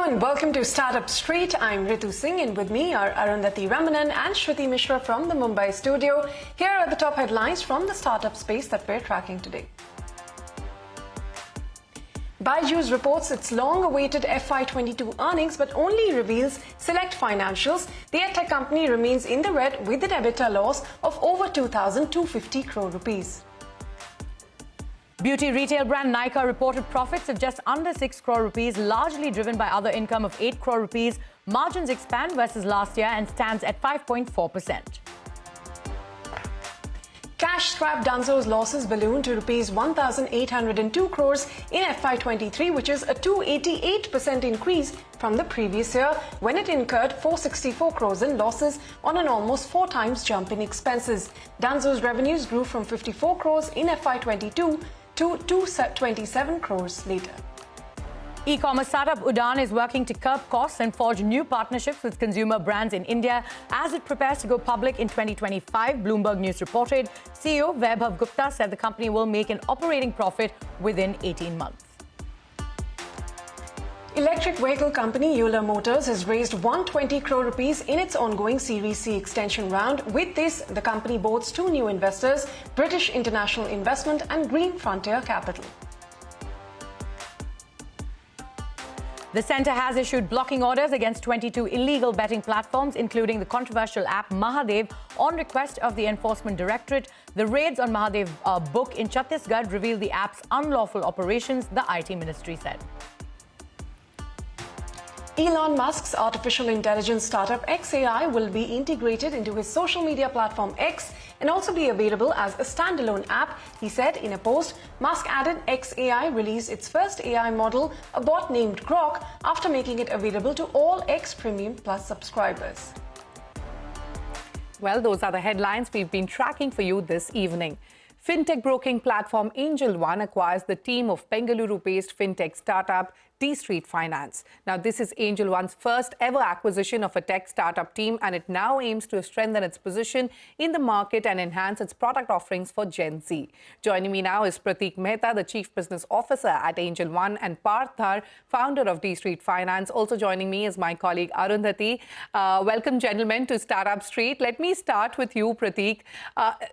and welcome to Startup Street. I'm Ritu Singh, and with me are Arundhati Ramanan and Shruti Mishra from the Mumbai studio. Here are the top headlines from the startup space that we're tracking today. Byju's reports its long-awaited FY22 earnings but only reveals select financials. The edtech company remains in the red with an EBITDA loss of over 2,250 crore rupees. Beauty retail brand Nykaa reported profits of just under 6 crore rupees, largely driven by other income of 8 crore rupees. Margins expand versus last year and stands at 5.4%. Cash scrap Dunzo's losses ballooned to rupees 1,802 crores in FY23, which is a 288% increase from the previous year, when it incurred 464 crores in losses on an almost 4 times jump in expenses. Dunzo's revenues grew from 54 crores in FY22 to 227 crores later. E-commerce startup Udaan is working to curb costs and forge new partnerships with consumer brands in India as it prepares to go public in 2025, Bloomberg News reported. CEO Vaibhav Gupta said the company will make an operating profit within 18 months. Electric vehicle company Euler Motors has raised 120 crore rupees in its ongoing Series C extension round. With this, the company boasts 2 new investors, British International Investment and Green Frontier Capital. The centre has issued blocking orders against 22 illegal betting platforms, including the controversial app Mahadev, on request of the Enforcement Directorate. The raids on Mahadev book in Chhattisgarh reveal the app's unlawful operations, the IT ministry said. Elon Musk's artificial intelligence startup xAI will be integrated into his social media platform X and also be available as a standalone app, he said in a post. Musk added xAI released its first AI model, a bot named Grok, after making it available to all X Premium Plus subscribers. Well, those are the headlines we've been tracking for you this evening. Fintech broking platform Angel One acquires the team of Bengaluru-based fintech startup Dstreet Finance. Now, this is Angel One's first ever acquisition of a tech startup team, and it now aims to strengthen its position in the market and enhance its product offerings for Gen Z. Joining me now is Prateek Mehta, the Chief Business Officer at Angel One, and Parth Dhar, founder of Dstreet Finance. Also joining me is my colleague Arundhati. Welcome, gentlemen, to Startup Street. Let me start with you, Prateek.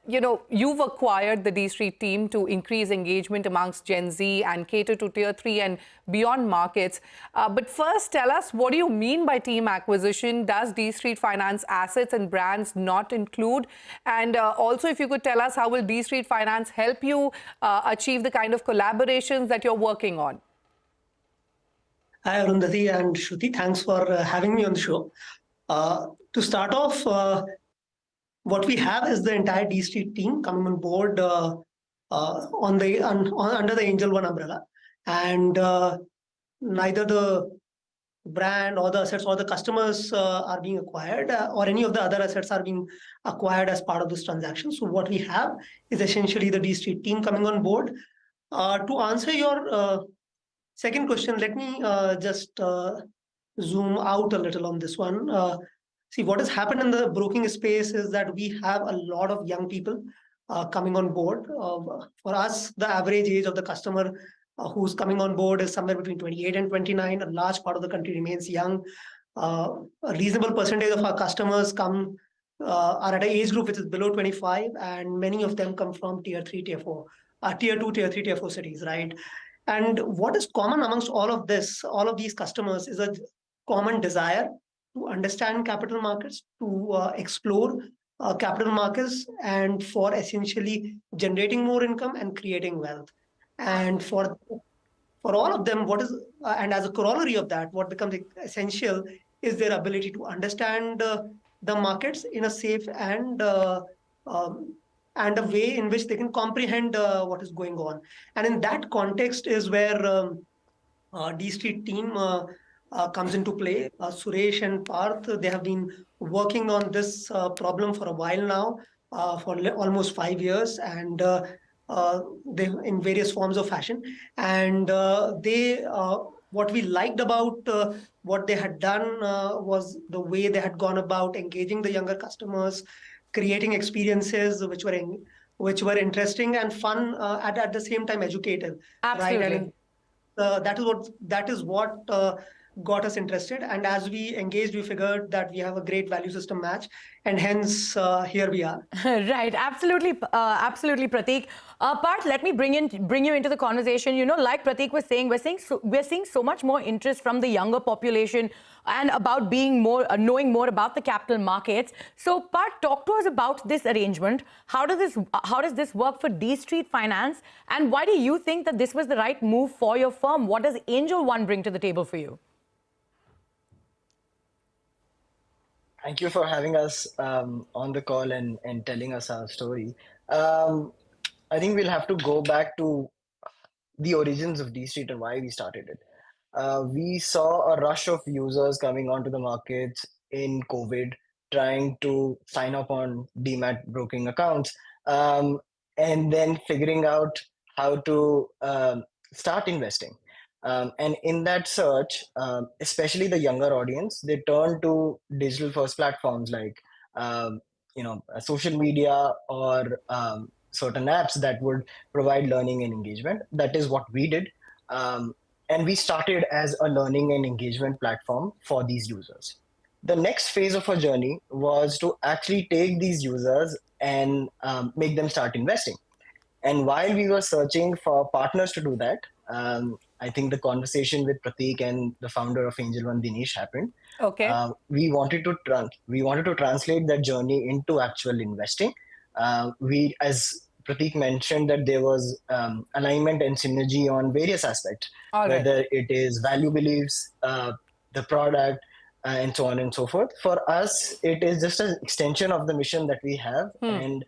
You've acquired the Dstreet team to increase engagement amongst Gen Z and cater to Tier 3 and beyond markets. But first, tell us, what do you mean by team acquisition? Does Dstreet Finance assets and brands not include? And also, if you could tell us, how will Dstreet Finance help you achieve the kind of collaborations that you're working on? Hi, Arundhati and Shruti. Thanks for having me on the show. To start off, what we have is the entire Dstreet team coming on board under the Angel One umbrella. And neither the brand or the assets or the customers are being acquired, or any of the other assets are being acquired as part of this transaction. So what we have is essentially the Dstreet team coming on board. To answer your second question, let me just zoom out a little on this one. See, what has happened in the broking space is that we have a lot of young people coming on board. For us, the average age of the customer who's coming on board is somewhere between 28 and 29. A large part of the country remains young. A reasonable percentage of our customers are at an age group which is below 25, and many of them come from Tier 3, Tier 4, Tier 2, Tier 3, Tier 4 cities, right? And what is common amongst all of these customers is a common desire to understand capital markets, to explore capital markets, and for essentially generating more income and creating wealth. And for all of them, and as a corollary of that, what becomes essential is their ability to understand the markets in a safe and a way in which they can comprehend what is going on. And in that context is where Dstreet team comes into play. Suresh and Parth, they have been working on this problem for a while now, for almost 5 years, and they in various forms of fashion. And what we liked about what they had done was the way they had gone about engaging the younger customers, creating experiences which were interesting and fun, at the same time educative. Absolutely. Right? And that is what got us interested. And as we engaged, we figured that we have a great value system match, and hence here we are. Right, absolutely, absolutely, Prateek. Parth, let me bring you into the conversation. You know, like Prateek was saying, we're seeing so much more interest from the younger population and about being more knowing more about the capital markets. So, Parth, talk to us about this arrangement. How does this work for Dstreet Finance, and why do you think that this was the right move for your firm? What does Angel One bring to the table for you? Thank you for having us on the call and telling us our story. I think we'll have to go back to the origins of Dstreet and why we started it. We saw a rush of users coming onto the markets in COVID, trying to sign up on demat broking accounts, and then figuring out how to start investing. And in that search, especially the younger audience, they turn to digital first platforms like social media or certain apps that would provide learning and engagement. That is what we did. And we started as a learning and engagement platform for these users. The next phase of our journey was to actually take these users and make them start investing. And while we were searching for partners to do that, I think the conversation with Prateek and the founder of Angel One, Dinesh, happened. Okay. We wanted to translate that journey into actual investing. As Prateek mentioned, that there was alignment and synergy on various aspects, whether it is value beliefs, the product, and so on and so forth. For us, it is just an extension of the mission that we have, and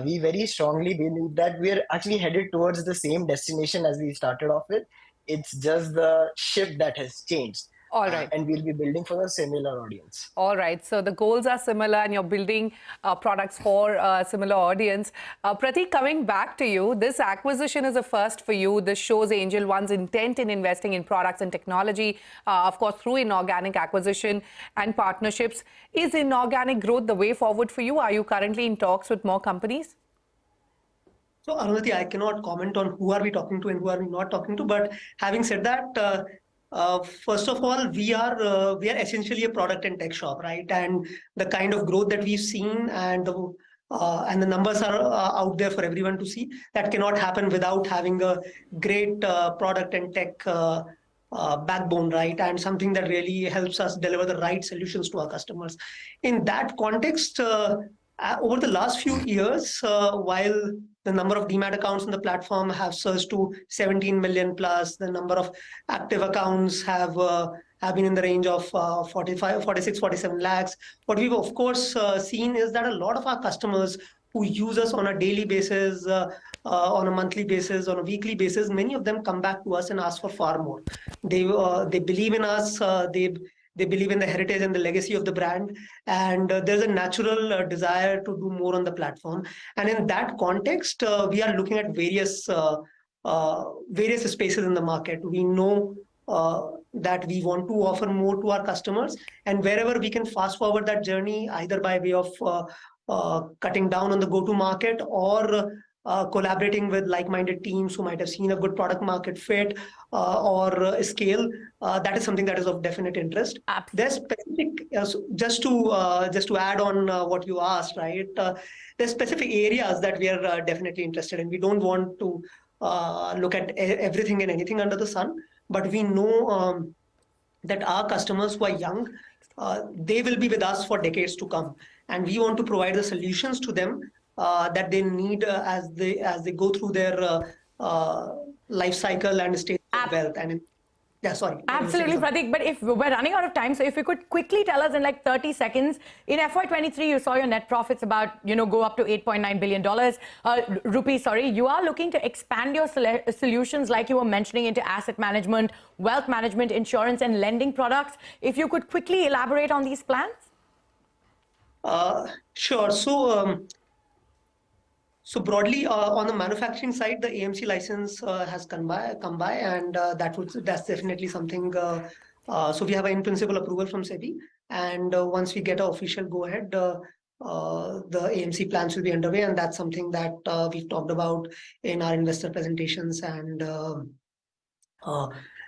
we very strongly believe that we are actually headed towards the same destination as we started off with. It's just the ship that has changed. All right. And we'll be building for a similar audience. All right. So the goals are similar and you're building products for a similar audience. Prateek, coming back to you, this acquisition is a first for you. This shows Angel One's intent in investing in products and technology, of course, through inorganic acquisition and partnerships. Is inorganic growth the way forward for you? Are you currently in talks with more companies? So, Arundhati, I cannot comment on who are we talking to and who are we not talking to. But having said that, first of all, we are essentially a product and tech shop, right? And the kind of growth that we've seen and the numbers are out there for everyone to see. That cannot happen without having a great product and tech backbone, right? And something that really helps us deliver the right solutions to our customers. In that context, over the last few years, while the number of demat accounts on the platform have surged to 17 million plus, the number of active accounts have been in the range of 46, 47 lakhs. What we've of course seen is that a lot of our customers who use us on a daily basis, on a monthly basis, on a weekly basis, many of them come back to us and ask for far more. They believe in us. They believe in the heritage and the legacy of the brand, and there's a natural desire to do more on the platform. And in that context, we are looking at various spaces in the market. We know that we want to offer more to our customers, and wherever we can fast forward that journey, either by way of cutting down on the go-to-market or collaborating with like-minded teams who might have seen a good product market fit or scale, that is something that is of definite interest. There's specific, just to add on what you asked, right? There's specific areas that we are definitely interested in. We don't want to look at everything and anything under the sun, but we know that our customers who are young, they will be with us for decades to come, and we want to provide the solutions to them that they need as they go through their life cycle and state of wealth. And Absolutely, Prateek. But if we're running out of time, so if you could quickly tell us in like 30 seconds, in FY23, you saw your net profits go up to $8.9 billion rupees. Sorry, you are looking to expand your solutions, like you were mentioning, into asset management, wealth management, insurance, and lending products. If you could quickly elaborate on these plans. Sure. So broadly, on the manufacturing side, the AMC license has come by, and that's definitely something. So we have an in-principle approval from SEBI, and once we get an official go-ahead, the AMC plans will be underway, and that's something that we've talked about in our investor presentations and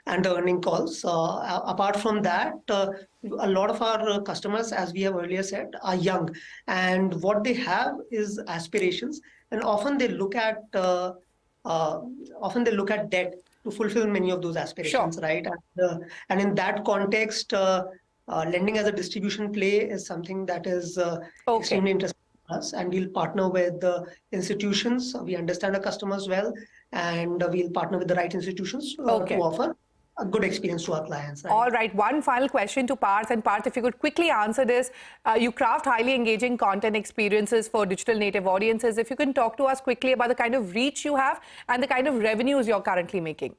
and the earning calls. Apart from that, a lot of our customers, as we have earlier said, are young, and what they have is aspirations, and often they look at debt to fulfill many of those aspirations, Sure. right? And in that context, lending as a distribution play is something that is Okay. extremely interesting for us, and we'll partner with the institutions. We understand our customers well, and we'll partner with the right institutions to Okay. offer a good experience to our clients. Right? All right, one final question to Parth. And Parth, if you could quickly answer this. You craft highly engaging content experiences for digital native audiences. If you can talk to us quickly about the kind of reach you have and the kind of revenues you're currently making.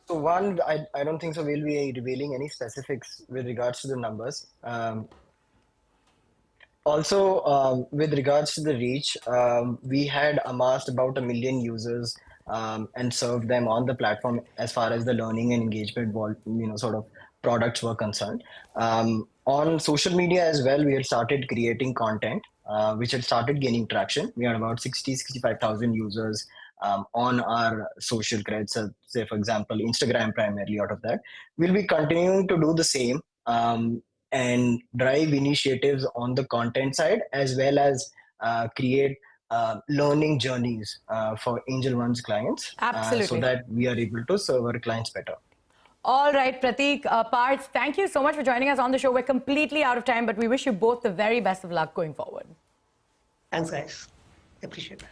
So one, I don't think so we'll be revealing any specifics with regards to the numbers. Also, with regards to the reach, we had amassed about 1 million users and served them on the platform as far as the learning and engagement, sort of products were concerned. On social media as well, we had started creating content, which had started gaining traction. We had about 65,000 users on our social creds, say, for example, Instagram primarily out of that. We'll be continuing to do the same. And drive initiatives on the content side, as well as create learning journeys for Angel One's clients, Absolutely. so that we are able to serve our clients better. All right, Prateek, Parth, thank you so much for joining us on the show. We're completely out of time, but we wish you both the very best of luck going forward. Thanks, guys. Appreciate that.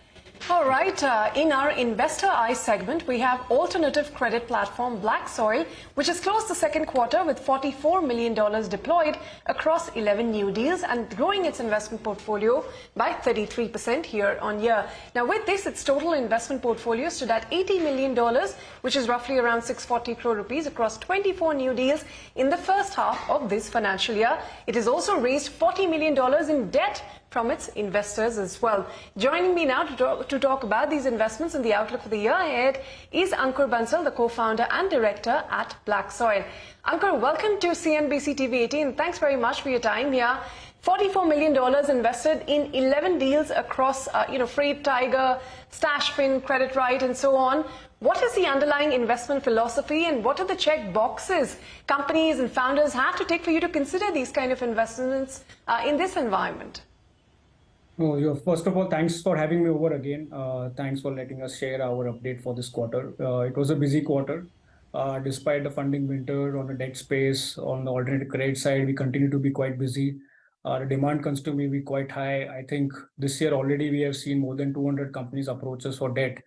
All right, in our Investor Eye segment, we have alternative credit platform BlackSoil, which has closed the second quarter with $44 million deployed across 11 new deals and growing its investment portfolio by 33% year on year. Now, with this, its total investment portfolio stood at $80 million, which is roughly around 640 crore rupees across 24 new deals in the first half of this financial year. It has also raised $40 million in debt from its investors as well. Joining me now to talk about these investments and the outlook for the year ahead is Ankur Bansal, the co-founder and director at BlackSoil. Ankur, welcome to CNBC-TV18. Thanks very much for your time here. $44 million invested in 11 deals across, Freight Tiger, StashFin, Credit Right, and so on. What is the underlying investment philosophy, and what are the check boxes companies and founders have to take for you to consider these kind of investments in this environment? Oh, first of all, thanks for having me over again. Thanks for letting us share our update for this quarter. It was a busy quarter. Despite the funding winter on the debt space, on the alternative credit side, we continue to be quite busy. The demand continues to be quite high. I think this year already we have seen more than 200 companies approach us for debt.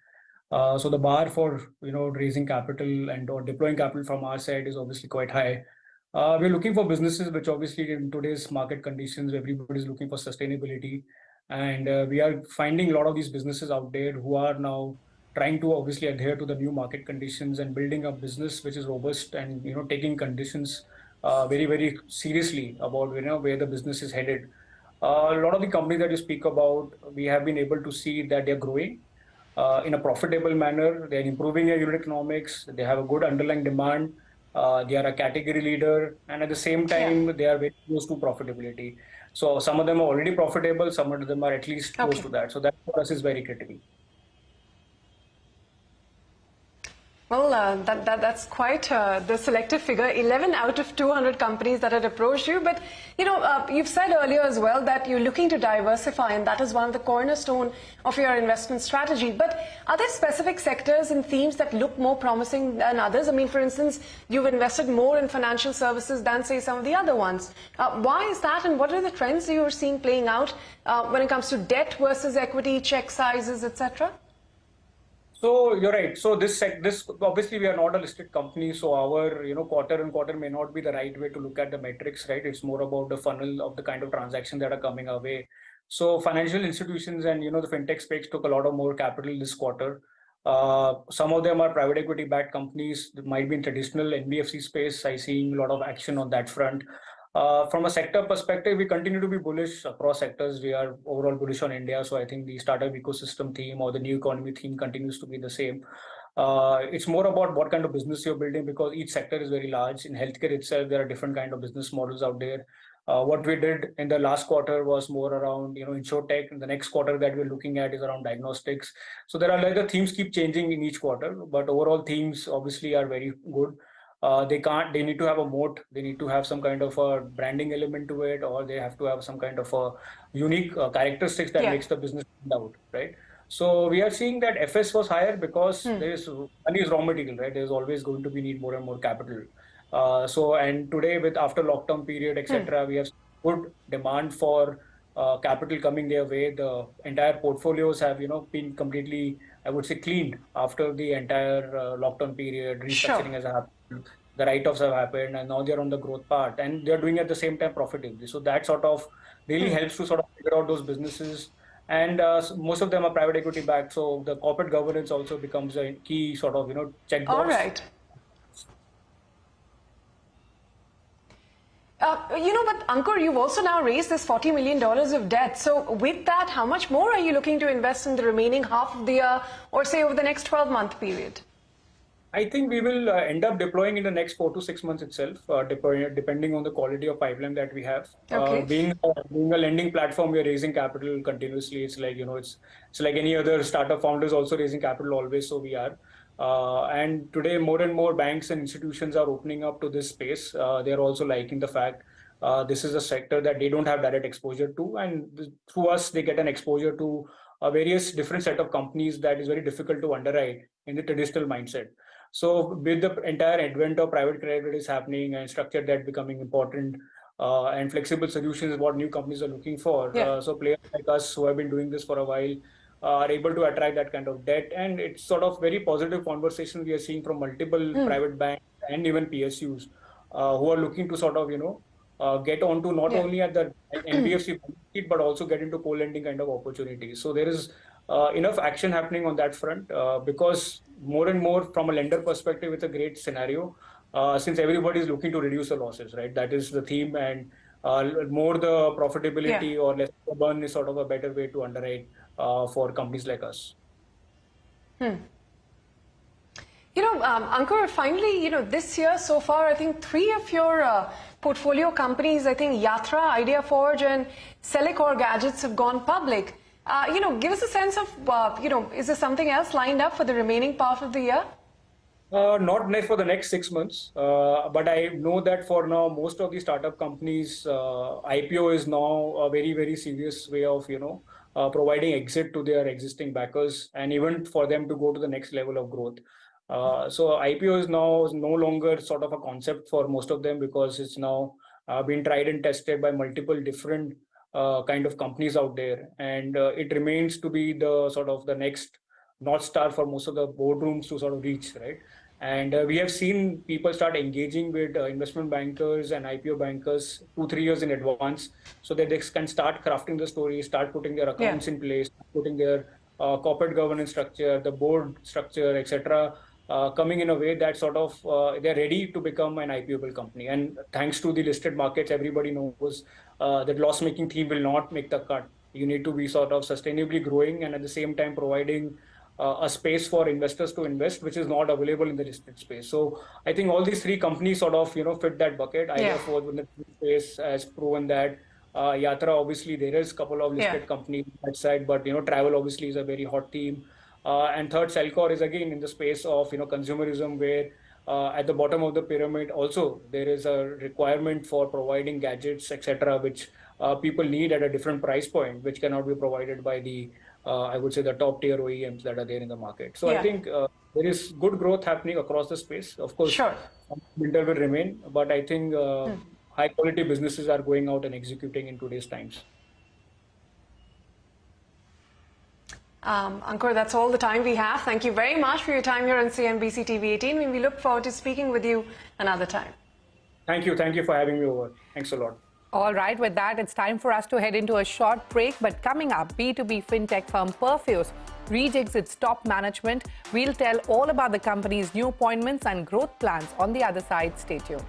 So the bar for raising capital and or deploying capital from our side is obviously quite high. We're looking for businesses which obviously in today's market conditions, everybody is looking for sustainability. And we are finding a lot of these businesses out there who are now trying to obviously adhere to the new market conditions and building a business which is robust and taking conditions very, very seriously about where the business is headed. A lot of the companies that you speak about, we have been able to see that they're growing in a profitable manner. They're improving their unit economics. They have a good underlying demand. They are a category leader, and at the same time, they are very close to profitability. So some of them are already profitable, some of them are at least close to that. So that for us is very critical. Well, that's quite the selective figure. 11 out of 200 companies that had approached you. But, you've said earlier as well that you're looking to diversify, and that is one of the cornerstone of your investment strategy. But are there specific sectors and themes that look more promising than others? I mean, for instance, you've invested more in financial services than, say, some of the other ones. Why is that, and what are the trends you're seeing playing out when it comes to debt versus equity, check sizes, etc.? So you're right. So this obviously we are not a listed company, so our quarter and quarter may not be the right way to look at the metrics, right? It's more about the funnel of the kind of transactions that are coming our way. So financial institutions and the fintech space took a lot of more capital this quarter. Some of them are private equity backed companies that might be in traditional NBFC space. I see a lot of action on that front. From a sector perspective, we continue to be bullish across sectors. We are overall bullish on India. So I think the startup ecosystem theme or the new economy theme continues to be the same. It's more about what kind of business you're building, because each sector is very large. In healthcare itself, there are different kind of business models out there. What we did in the last quarter was more around, insurtech. And the next quarter that we're looking at is around diagnostics. So there are like the themes keep changing in each quarter, but overall themes obviously are very good. They need to have a moat. They need to have some kind of a branding element to it, or they have to have some kind of a unique characteristics that makes the business stand out, right? So we are seeing that FS was higher because there is money is raw material, right? There's always going to be need more and more capital. And today with after lockdown period, etc., we have good demand for capital coming their way. The entire portfolios have, been completely, I would say, cleaned after the entire lockdown period. Restructuring has happened, the write-offs have happened, and now they're on the growth part, and they're doing at the same time profitably. So that sort of really helps to sort of figure out those businesses. And most of them are private equity backed, so the corporate governance also becomes a key sort of, checkbox. All right. But Ankur, you've also now raised this $40 million of debt. So with that, how much more are you looking to invest in the remaining half of the year, or say over the next 12-month period? I think we will end up deploying in the next 4 to 6 months itself, depending on the quality of pipeline that we have. Okay. Being a lending platform, we are raising capital continuously. It's like, it's like any other startup founders also raising capital always, so we are. And today, more and more banks and institutions are opening up to this space. They're also liking the fact this is a sector that they don't have direct exposure to, and through us, they get an exposure to a various different set of companies that is very difficult to underwrite in the traditional mindset. So with the entire advent of private credit is happening and structured debt becoming important, and flexible solutions is what new companies are looking for. So players like us who have been doing this for a while are able to attract that kind of debt. And it's sort of very positive conversation we are seeing from multiple private banks and even PSUs who are looking to sort of, get onto not only at the NBFC but also get into co-lending kind of opportunities. So there is enough action happening on that front because more and more from a lender perspective, it's a great scenario since everybody is looking to reduce the losses, right? That is the theme, and more the profitability or less the burn is sort of a better way to underwrite for companies like us. Ankur, finally, this year so far, I think 3 of your portfolio companies, I think Yatra, IdeaForge, and Selecor Gadgets have gone public. Give us a sense of, is there something else lined up for the remaining part of the year? Not for the next 6 months, but I know that for now, most of the startup companies, IPO is now a very, very serious way of, providing exit to their existing backers and even for them to go to the next level of growth. So IPO is now no longer sort of a concept for most of them because it's now been tried and tested by multiple different kind of companies out there. And it remains to be the sort of the next North Star for most of the boardrooms to sort of reach, right? And we have seen people start engaging with investment bankers and IPO bankers 2-3 years in advance so that they can start crafting the story, start putting their accounts in place, putting their corporate governance structure, the board structure, etc., coming in a way that sort of they're ready to become an IPO-able company. And thanks to the listed markets, everybody knows that loss-making theme will not make the cut. You need to be sort of sustainably growing and at the same time providing a space for investors to invest, which is not available in the listed space. So I think all these 3 companies sort of, fit that bucket. IdeaForge in the space has proven that. Yatra, obviously, there is a couple of listed companies on that side, but, travel obviously is a very hot theme. And third, Selcor is again in the space of, consumerism, where at the bottom of the pyramid also there is a requirement for providing gadgets, etc., which people need at a different price point, which cannot be provided by the I would say the top tier OEMs that are there in the market. So I think there is good growth happening across the space. Of course, winter will remain, but I think high quality businesses are going out and executing in today's times. Ankur, that's all the time we have. Thank you very much for your time here on CNBC TV18. We look forward to speaking with you another time. Thank you. Thank you for having me over. Thanks a lot. All right, with that, it's time for us to head into a short break. But coming up, B2B fintech firm Perfios rejigs its top management. We'll tell all about the company's new appointments and growth plans on the other side. Stay tuned.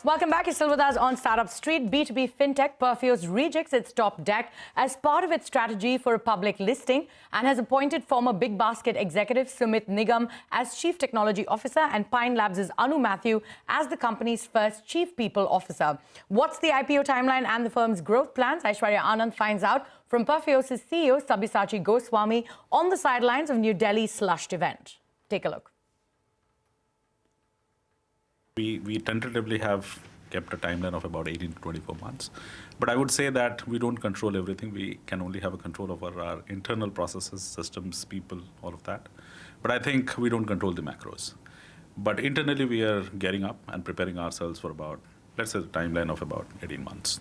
Welcome back. You're still with us on Startup Street. B2B Fintech Perfios rejigs its top deck as part of its strategy for a public listing and has appointed former Big Basket executive Sumit Nigam as Chief Technology Officer and Pine Labs' Anu Matthew as the company's first Chief People Officer. What's the IPO timeline and the firm's growth plans? Aishwarya Anand finds out from Perfios' CEO Sabyasachi Goswami on the sidelines of New Delhi's Slushed event. Take a look. We tentatively have kept a timeline of about 18 to 24 months. But I would say that we don't control everything. We can only have a control over our internal processes, systems, people, all of that. But I think we don't control the macros. But internally, we are gearing up and preparing ourselves for about, let's say, a timeline of about 18 months.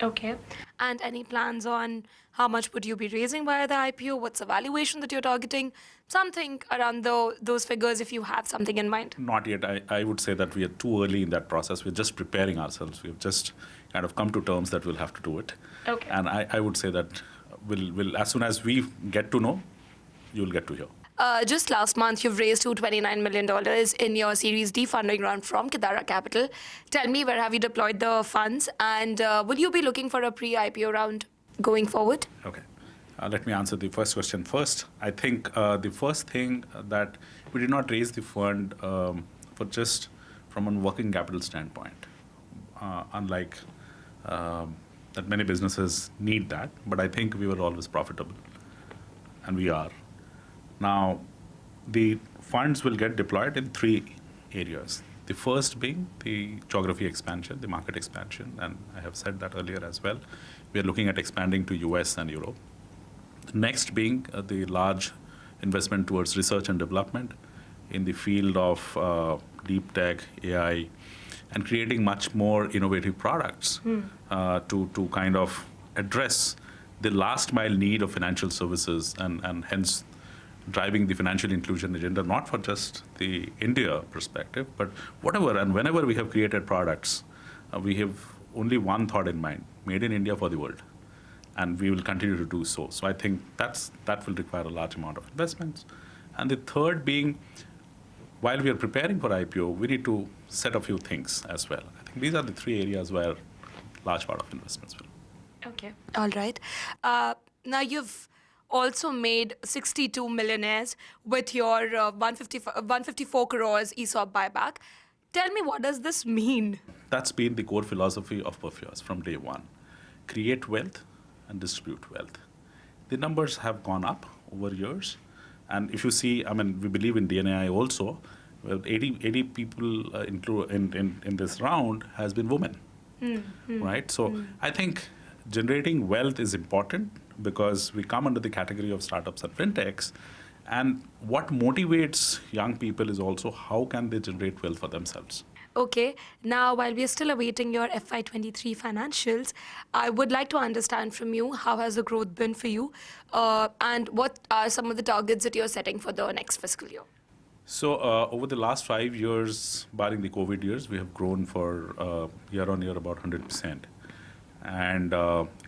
Okay. And any plans on how much would you be raising via the IPO? What's the valuation that you're targeting? Something around those figures if you have something in mind. Not yet. I would say that we are too early in that process. We're just preparing ourselves. We've just kind of come to terms that we'll have to do it. Okay. And I would say that we'll as soon as we get to know, you'll get to hear. Just last month, you've raised $229 million in your Series D funding round from Kedara Capital. Tell me, where have you deployed the funds? And will you be looking for a pre-IPO round going forward? Okay. Let me answer the first question first. I think the first thing that we did not raise the fund for just from a working capital standpoint, unlike that many businesses need that. But I think we were always profitable, and we are. Now, the funds will get deployed in three areas. The first being the geography expansion, the market expansion, and I have said that earlier as well. We are looking at expanding to US and Europe. Next being the large investment towards research and development in the field of deep tech, AI, and creating much more innovative products to kind of address the last mile need of financial services and hence driving the financial inclusion agenda, not for just the India perspective, but whatever and whenever we have created products, we have only one thought in mind: made in India for the world. And we will continue to do so. So I think that will require a large amount of investments. And the third being, while we are preparing for IPO, we need to set a few things as well. I think these are the three areas where large part of investments will. Okay. All right. Now, you've also made 62 millionaires with your 154 crores ESOP buyback. Tell me, what does this mean? That's been the core philosophy of Perfios from day one. Create wealth and distribute wealth. The numbers have gone up over years. And if you see, I mean, we believe in DNAI also. Well, 80 people in this round has been women, right? So I think generating wealth is important because we come under the category of startups and fintechs. And what motivates young people is also how can they generate wealth for themselves. Okay. Now, while we are still awaiting your FY23 financials, I would like to understand from you, how has the growth been for you? And what are some of the targets that you're setting for the next fiscal year? So over the last 5 years, barring the COVID years, we have grown for year on year about 100%. And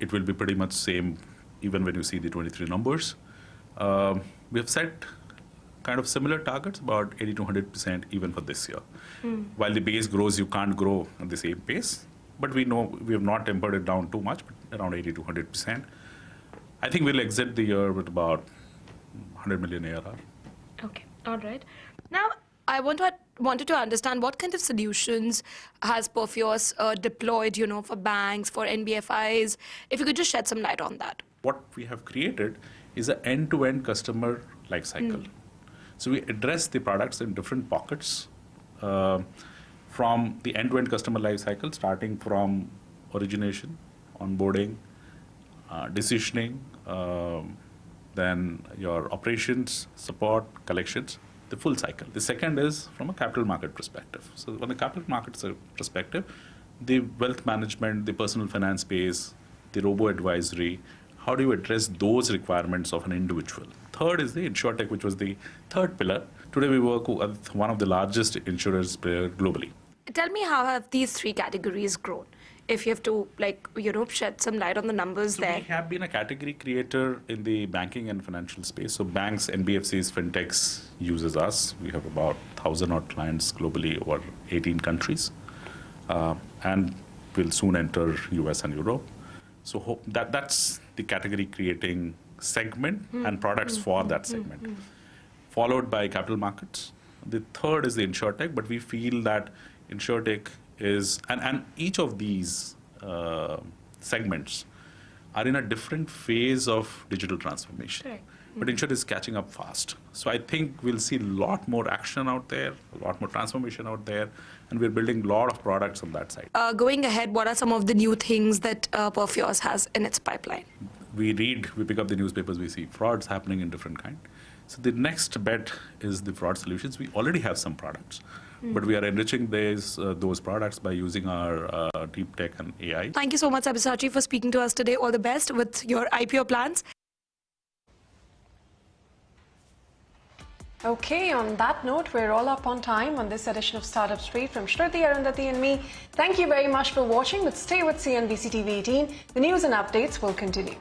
it will be pretty much same even when you see the 23 numbers. We have set kind of similar targets, about 80 to 100% even for this year. While the base grows, you can't grow at the same pace. But we know we have not tempered it down too much, but around 80 to 100%. I think we'll exit the year with about 100 million ARR. Okay, all right. Now, I wanted to understand what kind of solutions has Perfios deployed, for banks, for NBFIs. If you could just shed some light on that. What we have created is an end-to-end customer life cycle. So we address the products in different pockets from the end-to-end customer life cycle, starting from origination, onboarding, decisioning, then your operations, support, collections, the full cycle. The second is from a capital market perspective. So on the capital markets perspective, the wealth management, the personal finance space, the robo-advisory, how do you address those requirements of an individual? Third is the InsurTech, which was the third pillar. Today we work with one of the largest insurers globally. Tell me, how have these three categories grown? If you have to, shed some light on the numbers there. We have been a category creator in the banking and financial space. So banks, NBFCs, fintechs uses us. We have about 1,000 odd clients globally over 18 countries. and will soon enter US and Europe. So that's the category creating segment and products for that segment. Followed by capital markets. The third is the InsurTech, but we feel that InsurTech is, and each of these segments are in a different phase of digital transformation. Right. But InsurTech is catching up fast. So I think we'll see a lot more action out there, a lot more transformation out there, and we're building a lot of products on that side. Going ahead, what are some of the new things that Perfios has in its pipeline? We pick up the newspapers, we see frauds happening in different kind. So the next bet is the fraud solutions. We already have some products, but we are enriching those products by using our deep tech and AI. Thank you so much, Sabyasachi, for speaking to us today. All the best with your IPO plans. Okay, on that note, we're all up on time on this edition of Startup Street from Shruti, Arundhati and me. Thank you very much for watching, but stay with CNBC-TV18. The news and updates will continue.